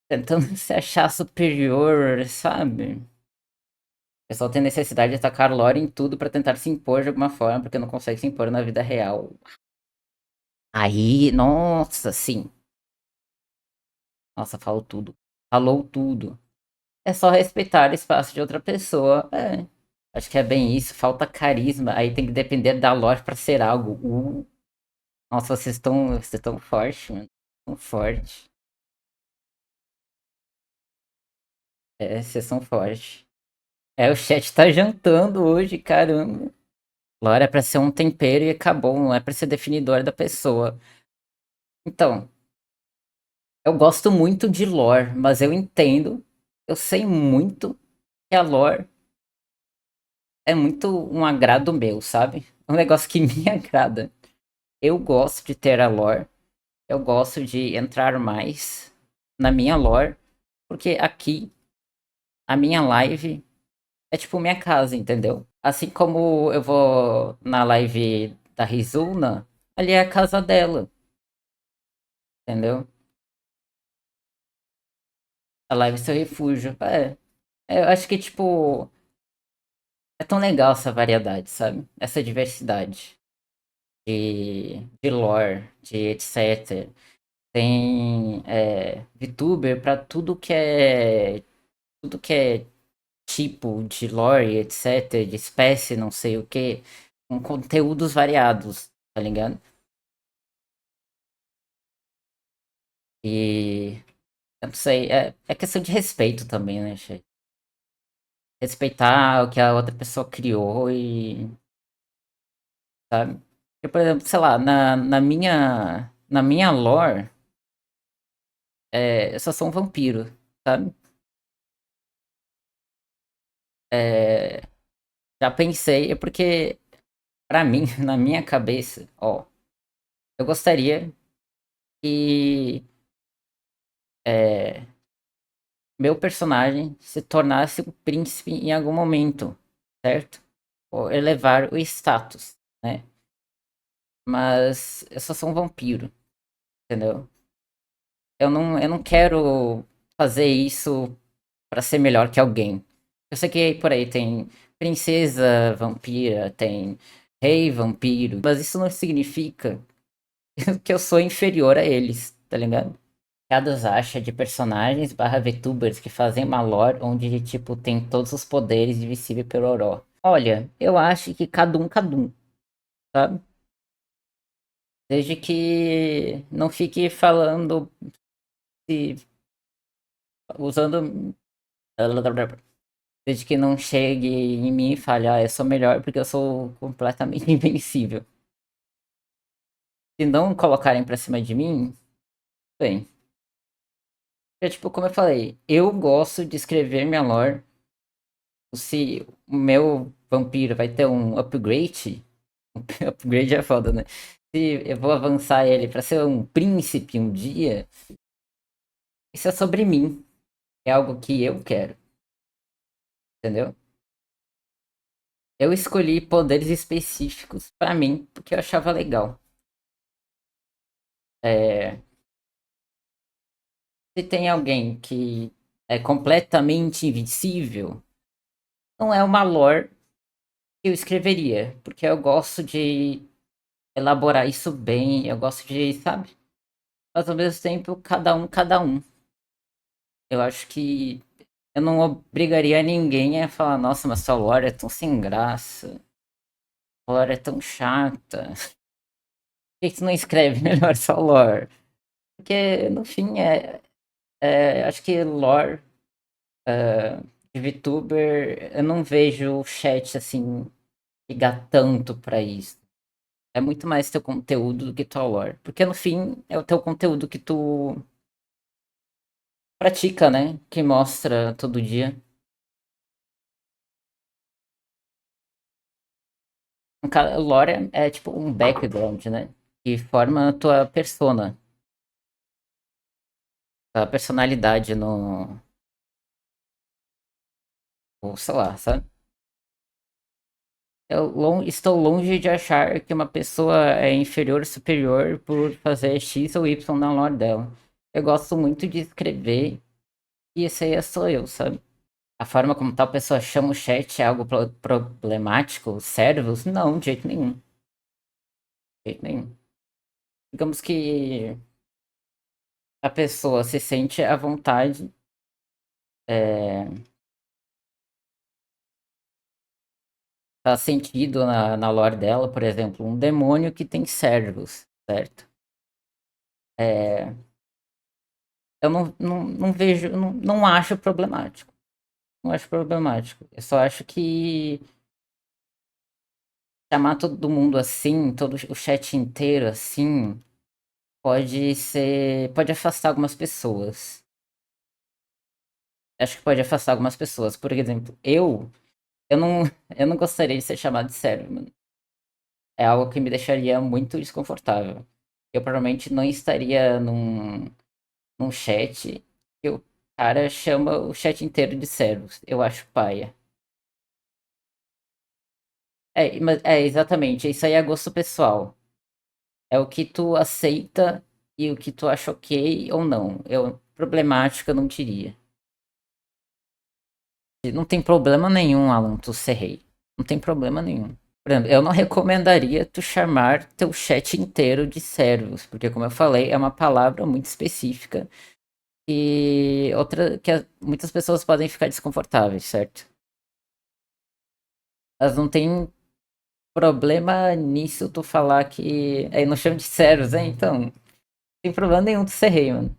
S1: tentando se achar superior, sabe? O pessoal tem necessidade de atacar lore em tudo pra tentar se impor de alguma forma, porque não consegue se impor na vida real. Aí, nossa, sim. Nossa, falou tudo. Falou tudo. É só respeitar o espaço de outra pessoa. É. Acho que é bem isso. Falta carisma. Aí tem que depender da lore pra ser algo. Nossa, vocês estão fortes, mano. Tão forte. É, vocês são fortes. É, o chat tá jantando hoje, caramba. Lore é pra ser um tempero e acabou, não é pra ser definidor da pessoa. Então, eu gosto muito de lore, mas eu entendo, eu sei muito que a lore é muito um agrado meu, sabe? É um negócio que me agrada. Eu gosto de ter a lore, eu gosto de entrar mais na minha lore, porque aqui, a minha live é tipo minha casa, entendeu? Assim como eu vou na live da Rizuna, ali é a casa dela, entendeu? A live é seu refúgio. Eu acho que, tipo, é tão legal essa variedade, sabe? Essa diversidade de lore, de etc. Tem VTuber pra tudo que é tipo de lore, etc, de espécie, não sei o que, com conteúdos variados, tá ligado? E eu não sei, é questão de respeito também, né, Che? Respeitar o que a outra pessoa criou e, sabe? Eu, por exemplo, sei lá, na minha lore, eu só sou um vampiro, sabe? É, já pensei, é porque, pra mim, na minha cabeça, ó, eu gostaria que é, meu personagem se tornasse um príncipe em algum momento, certo? Ou elevar o status, né? Mas eu só sou um vampiro, entendeu? Eu não quero fazer isso pra ser melhor que alguém. Eu sei que por aí tem princesa vampira, tem rei vampiro, mas isso não significa que eu sou inferior a eles, tá ligado? Cada acha de personagens barra VTubers que fazem uma lore onde, tipo, tem todos os poderes divisíveis pelo Oró. Olha, eu acho que cada um, sabe? Desde que não fique falando e usando. Desde que não chegue em mim e fale, ah, eu sou melhor porque eu sou completamente invencível. Se não colocarem pra cima de mim, bem. É tipo, como eu falei, eu gosto de escrever minha lore. Se o meu vampiro vai ter um upgrade, upgrade é foda, né? Se eu vou avançar ele pra ser um príncipe um dia, isso é sobre mim. É algo que eu quero, entendeu? Eu escolhi poderes específicos pra mim porque eu achava legal. É, se tem alguém que é completamente invencível, não é uma lore que eu escreveria, porque eu gosto de elaborar isso bem, eu gosto de, sabe? Mas ao mesmo tempo, cada um. Eu acho que eu não obrigaria ninguém a falar, nossa, mas sua lore é tão sem graça, sua lore é tão chata. Por que você não escreve melhor sua lore? Porque, no fim, acho que lore de VTuber, eu não vejo o chat assim ligar tanto pra isso. É muito mais teu conteúdo do que tua lore. Porque no fim é o teu conteúdo que tu pratica, né? Que mostra todo dia. Lore é tipo um background, né? Que forma a tua persona, a personalidade no. Ou sei lá, sabe? Estou longe de achar que uma pessoa é inferior ou superior por fazer X ou Y na lore dela. Eu gosto muito de escrever e esse aí sou eu, sabe? A forma como tal pessoa chama o chat é algo problemático? Servos? Não, de jeito nenhum. De jeito nenhum. Digamos que a pessoa se sente à vontade. Tá sentido na lore dela, por exemplo, um demônio que tem servos, certo? É, eu não vejo, não acho problemático. Não acho problemático. Eu só acho que chamar todo mundo assim, todo o chat inteiro assim, pode afastar algumas pessoas. Acho que pode afastar algumas pessoas. Por exemplo, eu não, eu não gostaria de ser chamado de servo, mano. É algo que me deixaria muito desconfortável. Eu provavelmente não estaria num chat que o cara chama o chat inteiro de servos. Eu acho paia. Exatamente, isso aí é gosto pessoal. É o que tu aceita e o que tu acha ok ou não. Problemático eu não diria. Não tem problema nenhum, Alan, tu ser rei. Não tem problema nenhum. Por exemplo, eu não recomendaria tu chamar teu chat inteiro de servos, porque como eu falei, é uma palavra muito específica e outra que muitas pessoas podem ficar desconfortáveis, certo? Elas não têm problema nisso tu falar que. Aí não chama de servos, hein? Então, não tem problema nenhum tu ser rei, mano.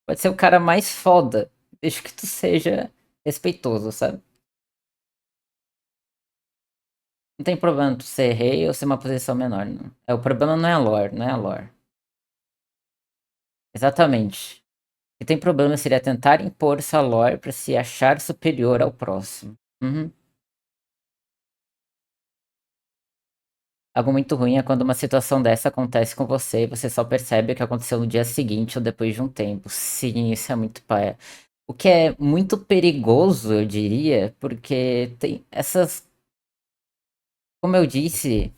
S1: Pode ser o cara mais foda, desde que tu seja respeitoso, sabe? Não tem problema tu ser rei ou ser uma posição menor, não. É, o problema não é a lore, não é a lore. Exatamente. O que tem problema seria tentar impor essa lore pra se achar superior ao próximo. Uhum. Algo muito ruim é quando uma situação dessa acontece com você e você só percebe o que aconteceu no dia seguinte ou depois de um tempo. Sim, isso é muito paia. O que é muito perigoso, eu diria, porque tem essas. Como eu disse,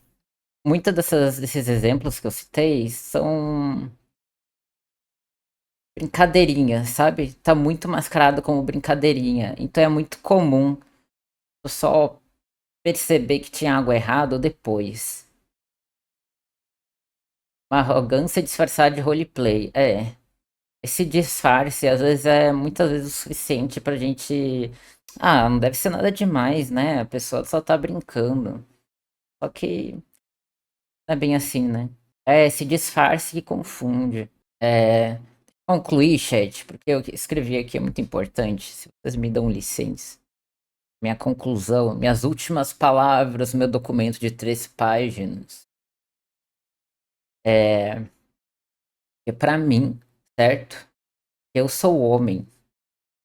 S1: muitas desses exemplos que eu citei são brincadeirinha, sabe? Tá muito mascarado como brincadeirinha. Então é muito comum eu só perceber que tinha algo errado depois. Uma arrogância disfarçada de roleplay. É. Esse disfarce, às vezes, é muitas vezes o suficiente pra gente. Ah, não deve ser nada demais, né? A pessoa só tá brincando. Só que não é bem assim, né? É esse disfarce que confunde. É. Concluir, chat, porque o que eu escrevi aqui é muito importante. Se vocês me dão licença. Minha conclusão, minhas últimas palavras, meu documento de 3 páginas. É. Que pra mim, certo? Eu sou homem.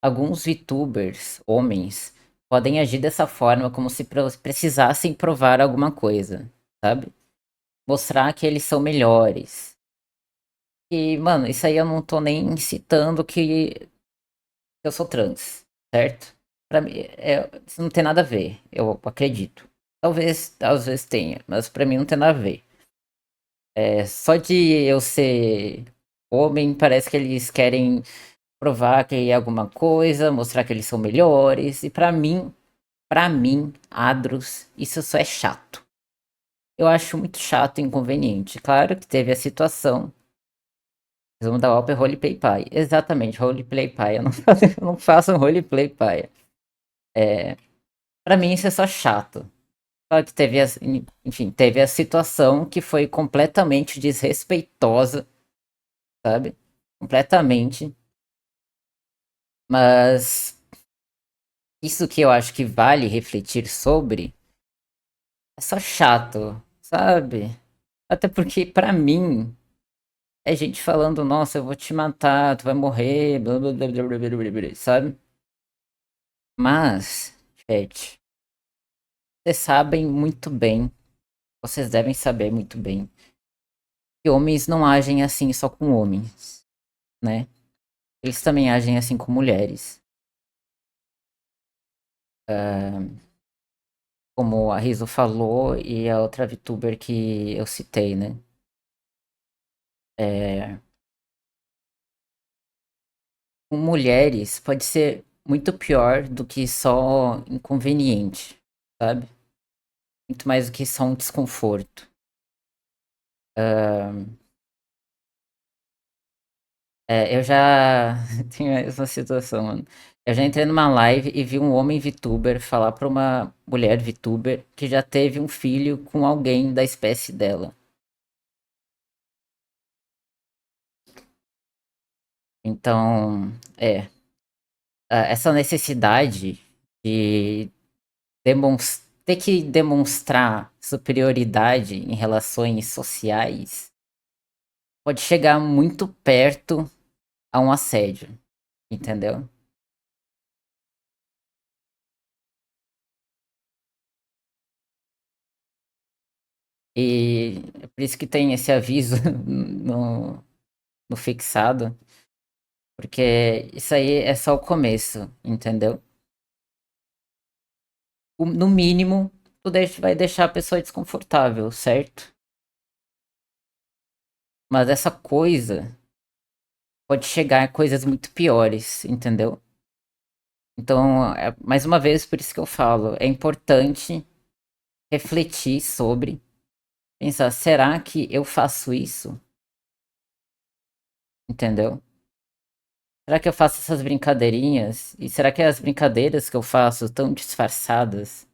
S1: Alguns VTubers, homens, podem agir dessa forma como se precisassem provar alguma coisa, sabe? Mostrar que eles são melhores. E, mano, isso aí eu não tô nem citando que eu sou trans, certo? Pra mim, isso não tem nada a ver, eu acredito. Talvez, às vezes tenha, mas pra mim não tem nada a ver. É, só de eu ser homem, parece que eles querem provar que é alguma coisa, mostrar que eles são melhores. E pra mim, Adros, isso só é chato. Eu acho muito chato e inconveniente. Claro que teve a situação. Resumo da ópera roleplay pai. Exatamente, roleplay pai. Eu não faço, eu não faço um roleplay pai. É, pra mim isso é só chato. Claro que teve enfim, teve a situação que foi completamente desrespeitosa, sabe? Completamente. Mas isso que eu acho que vale refletir sobre é só chato, sabe? Até porque, pra mim, é gente falando, nossa, eu vou te matar, tu vai morrer, blá blá blá blá blá blá, blá, blá, sabe? Mas, chat, vocês sabem muito bem, vocês devem saber muito bem, que homens não agem assim só com homens, né? Eles também agem assim com mulheres. Ah, como a Rizzo falou e a outra VTuber que eu citei, né? É, com mulheres pode ser muito pior do que só inconveniente, sabe? Muito mais do que só um desconforto. Eu já tenho essa situação, mano. Eu já entrei numa live e vi um homem VTuber falar pra uma mulher VTuber que já teve um filho com alguém da espécie dela. Então, essa necessidade de ter que demonstrar superioridade em relações sociais pode chegar muito perto a um assédio, entendeu? E é por isso que tem esse aviso no fixado, porque isso aí é só o começo, entendeu? No mínimo, vai deixar a pessoa desconfortável, certo? Mas essa coisa pode chegar a coisas muito piores, entendeu? Então, mais uma vez, por isso que eu falo, é importante refletir sobre, pensar, será que eu faço isso? Entendeu? Será que eu faço essas brincadeirinhas? E será que as brincadeiras que eu faço estão disfarçadas?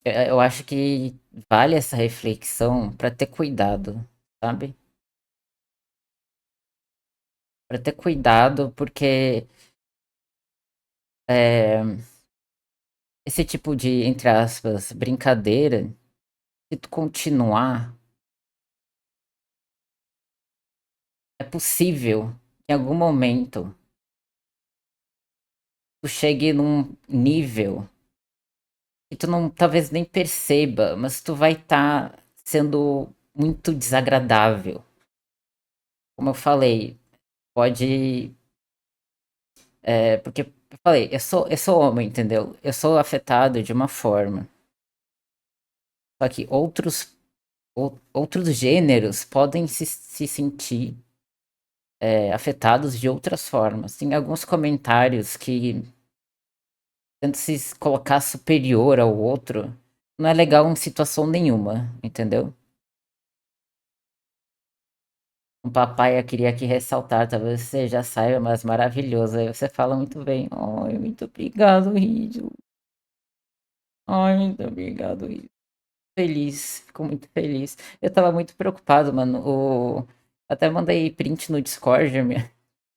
S1: Eu acho que vale essa reflexão pra ter cuidado, sabe? Pra ter cuidado, porque é, esse tipo de, entre aspas, brincadeira, se tu continuar, é possível que em algum momento tu chegue num nível que tu não, talvez nem perceba, mas tu vai estar sendo muito desagradável. Como eu falei, pode. Porque eu falei, eu sou homem, entendeu? Eu sou afetado de uma forma. Só que outros gêneros podem se sentir afetados de outras formas. Tem alguns comentários que tentam se colocar superior ao outro. Não é legal em situação nenhuma, entendeu? Um papai eu queria aqui ressaltar, talvez você já saiba, mas maravilhoso. Aí você fala muito bem. Ai, muito obrigado, Rídio. Ai, muito obrigado, Rídio. Feliz, fico muito feliz. Eu tava muito preocupado, mano. Até mandei print no Discord,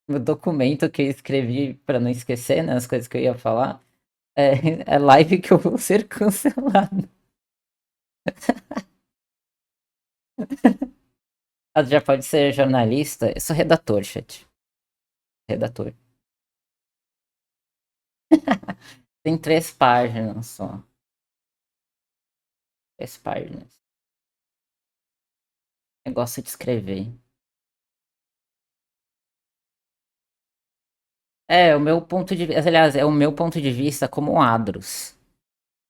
S1: meu documento que eu escrevi pra não esquecer, né, as coisas que eu ia falar. É live que eu vou ser cancelado. Ah, já pode ser jornalista? Eu sou redator, chat. Redator. Tem 3 páginas só. 3 páginas. Eu gosto de escrever. O meu ponto de vista. Aliás, é o meu ponto de vista como Adros.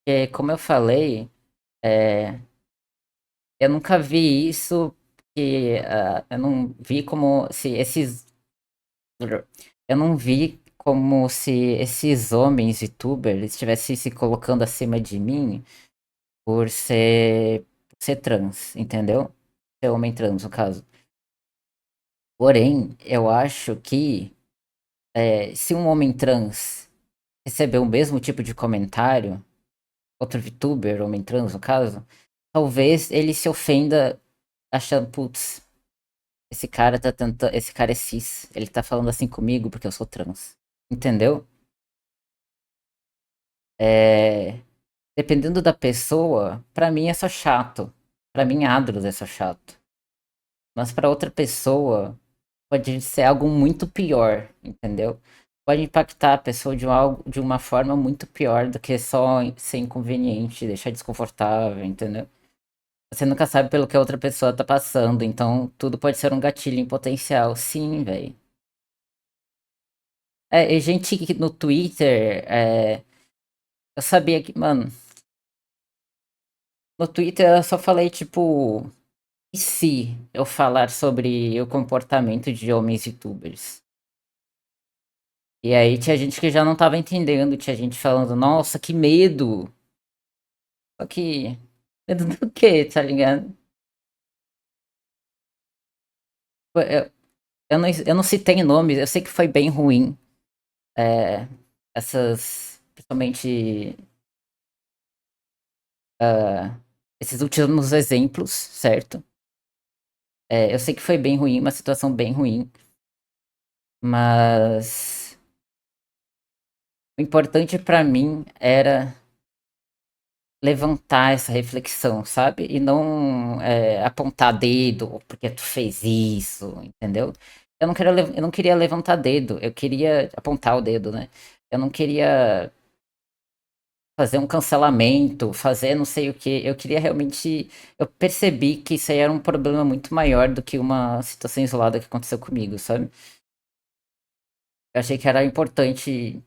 S1: Porque, como eu falei, é, eu nunca vi isso. Eu não vi como se esses. Eu não vi como se esses homens youtubers estivessem se colocando acima de mim por ser trans, entendeu? Ser homem trans, no caso. Porém, eu acho que se um homem trans receber o mesmo tipo de comentário, outro VTuber, homem trans no caso, talvez ele se ofenda achando, putz, esse cara tá tentando, esse cara é cis, ele tá falando assim comigo porque eu sou trans. Entendeu? É, dependendo da pessoa, pra mim é só chato. Pra mim, Adros é só chato. Mas pra outra pessoa, pode ser algo muito pior, entendeu? Pode impactar a pessoa de uma forma muito pior do que só ser inconveniente, deixar desconfortável, entendeu? Você nunca sabe pelo que a outra pessoa tá passando, então tudo pode ser um gatilho em potencial. Sim, velho. E gente que no Twitter, eu sabia que, mano, no Twitter eu só falei tipo, e se eu falar sobre o comportamento de homens youtubers? E aí tinha gente que já não tava entendendo, tinha gente falando, nossa, que medo. Só que, medo do quê, tá ligado? Eu, eu não citei nomes, eu sei que foi bem ruim. É, principalmente, esses últimos exemplos, certo? Eu sei que foi bem ruim, uma situação bem ruim, mas o importante pra mim era levantar essa reflexão, sabe? E não apontar dedo porque tu fez isso, entendeu? Eu não queria levantar dedo, eu queria apontar o dedo, né? Eu não queria fazer um cancelamento, fazer não sei o que. Eu queria realmente. Eu percebi que isso aí era um problema muito maior do que uma situação isolada que aconteceu comigo, sabe? Eu achei que era importante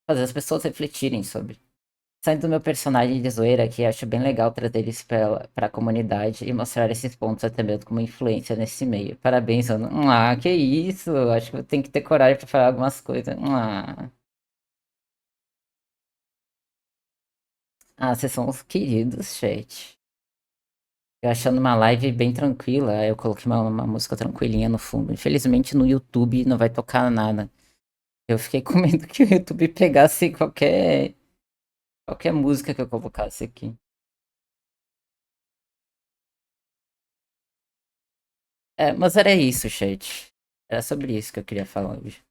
S1: fazer as pessoas refletirem sobre. Saindo do meu personagem de zoeira aqui, acho bem legal trazer eles pra comunidade e mostrar esses pontos até mesmo como influência nesse meio. Parabéns, Ana. Que isso! Acho que eu tenho que ter coragem pra falar algumas coisas. Ah, vocês são os queridos, chat. Eu achando uma live bem tranquila, aí eu coloquei uma música tranquilinha no fundo. Infelizmente no YouTube não vai tocar nada. Eu fiquei com medo que o YouTube pegasse qualquer música que eu colocasse aqui. É, mas era isso, chat. Era sobre isso que eu queria falar hoje.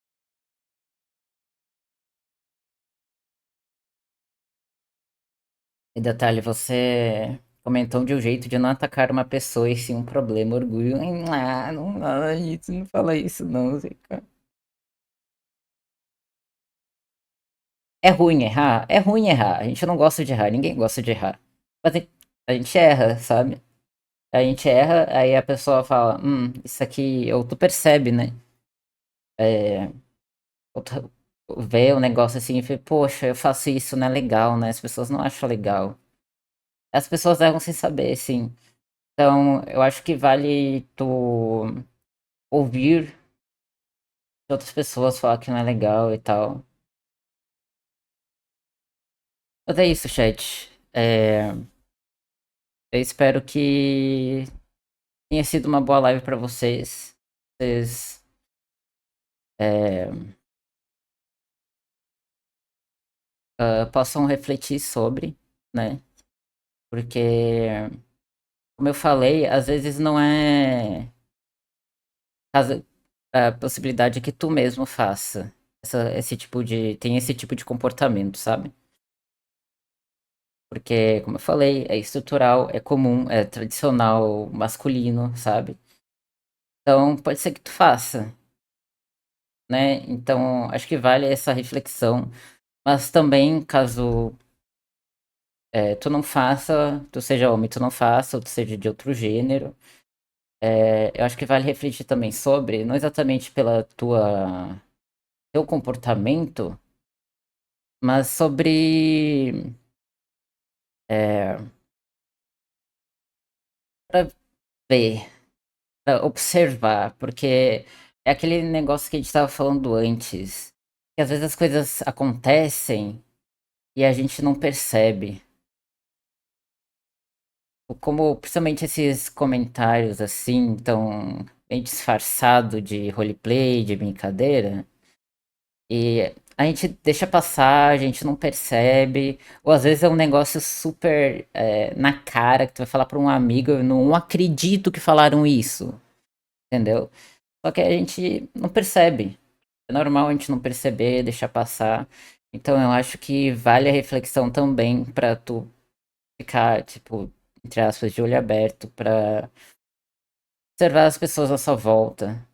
S1: E detalhe, você comentou de um jeito de não atacar uma pessoa e sim um problema, orgulho. Ah, não fala isso, não fala isso, não, Zica. É ruim errar? É ruim errar. A gente não gosta de errar, ninguém gosta de errar. Mas a gente erra, sabe? A gente erra, aí a pessoa fala, isso aqui, ou tu percebe, né? É, ou tu vê o negócio assim e fala, poxa, eu faço isso, não é legal, né? As pessoas não acham legal. As pessoas erram sem saber, sim. Então, eu acho que vale tu ouvir outras pessoas falar que não é legal e tal. Mas é isso, chat. Eu espero que tenha sido uma boa live pra vocês. Vocês é, possam refletir sobre, né? Porque, como eu falei, às vezes não é a possibilidade que tu mesmo faça tem esse tipo de comportamento, sabe? Porque, como eu falei, é estrutural, é comum, é tradicional, masculino, sabe? Então, pode ser que tu faça, né? Então, acho que vale essa reflexão. Mas também, caso tu não faça, tu seja homem, tu não faça, ou tu seja de outro gênero, eu acho que vale refletir também sobre, não exatamente pela teu comportamento, mas sobre é, para ver, pra observar, porque é aquele negócio que a gente estava falando antes, que às vezes as coisas acontecem e a gente não percebe. Como, principalmente esses comentários assim, tão bem disfarçado de roleplay, de brincadeira, e a gente deixa passar, a gente não percebe, ou às vezes é um negócio super na cara que tu vai falar pra um amigo, eu não acredito que falaram isso, entendeu? Só que a gente não percebe. É normal a gente não perceber, deixar passar. Então eu acho que vale a reflexão também pra tu ficar, tipo, entre aspas, de olho aberto pra observar as pessoas à sua volta,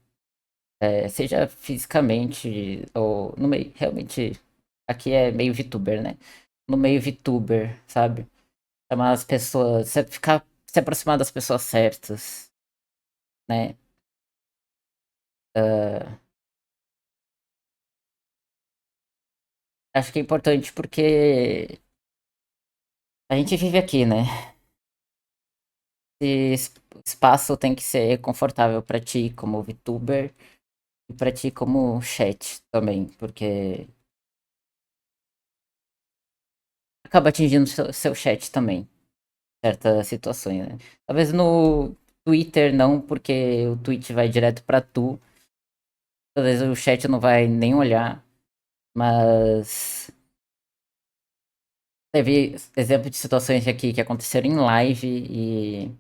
S1: seja fisicamente ou no meio, realmente, aqui é meio VTuber, né? No meio VTuber, sabe? Chamar as pessoas, se aproximar das pessoas certas, né? Ah, acho que é importante porque a gente vive aqui, né? Esse espaço tem que ser confortável pra ti como VTuber e pra ti como chat também, porque acaba atingindo seu chat também. Certas situações, né? Talvez no Twitter não, porque o tweet vai direto pra tu. Talvez o chat não vai nem olhar, mas teve exemplo de situações aqui que aconteceram em live e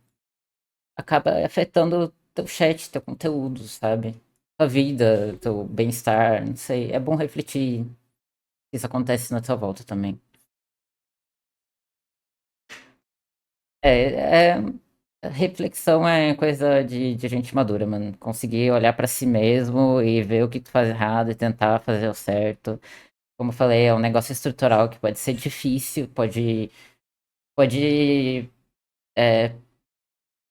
S1: acaba afetando teu chat, teu conteúdo, sabe? Tua vida, teu bem-estar, não sei. É bom refletir se isso acontece na tua volta também. É, é, reflexão é coisa de gente madura, mano. Conseguir olhar pra si mesmo e ver o que tu faz errado e tentar fazer o certo. Como eu falei, é um negócio estrutural que pode ser difícil, pode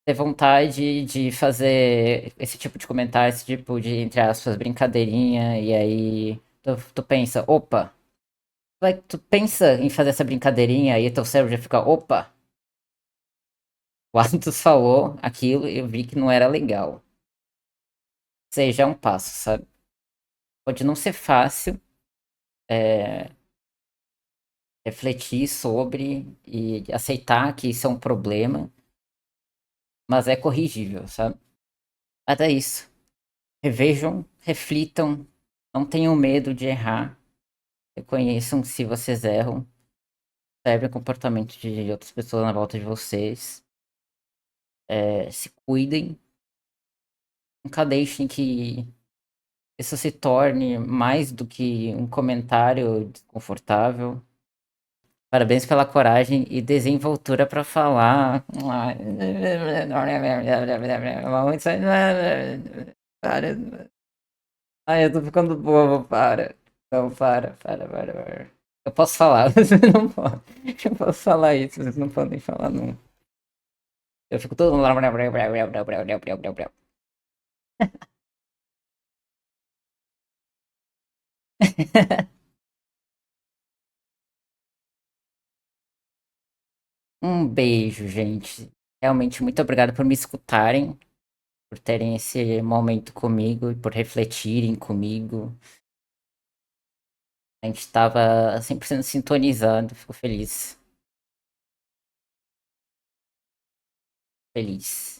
S1: ter vontade de fazer esse tipo de comentário, esse tipo de, entre aspas, brincadeirinha, e aí tu pensa, opa, tu pensa em fazer essa brincadeirinha e teu cérebro já fica, opa, o Atos falou aquilo e eu vi que não era legal. Seja um passo, sabe? Pode não ser fácil, é, refletir sobre e aceitar que isso é um problema, mas é corrigível, sabe? Mas é isso. Revejam, reflitam, não tenham medo de errar, reconheçam que se vocês erram, observem o comportamento de outras pessoas na volta de vocês, se cuidem, nunca deixem que isso se torne mais do que um comentário desconfortável. Parabéns pela coragem e desenvoltura para falar. Para. Ai, eu tô ficando bobo, para. Não, para. Eu posso falar, vocês não podem. Eu posso falar isso, vocês não podem falar, não. Eu fico todo. Um beijo, gente. Realmente, muito obrigado por me escutarem, por terem esse momento comigo e por refletirem comigo. A gente estava 100% sintonizado, fico feliz. Feliz.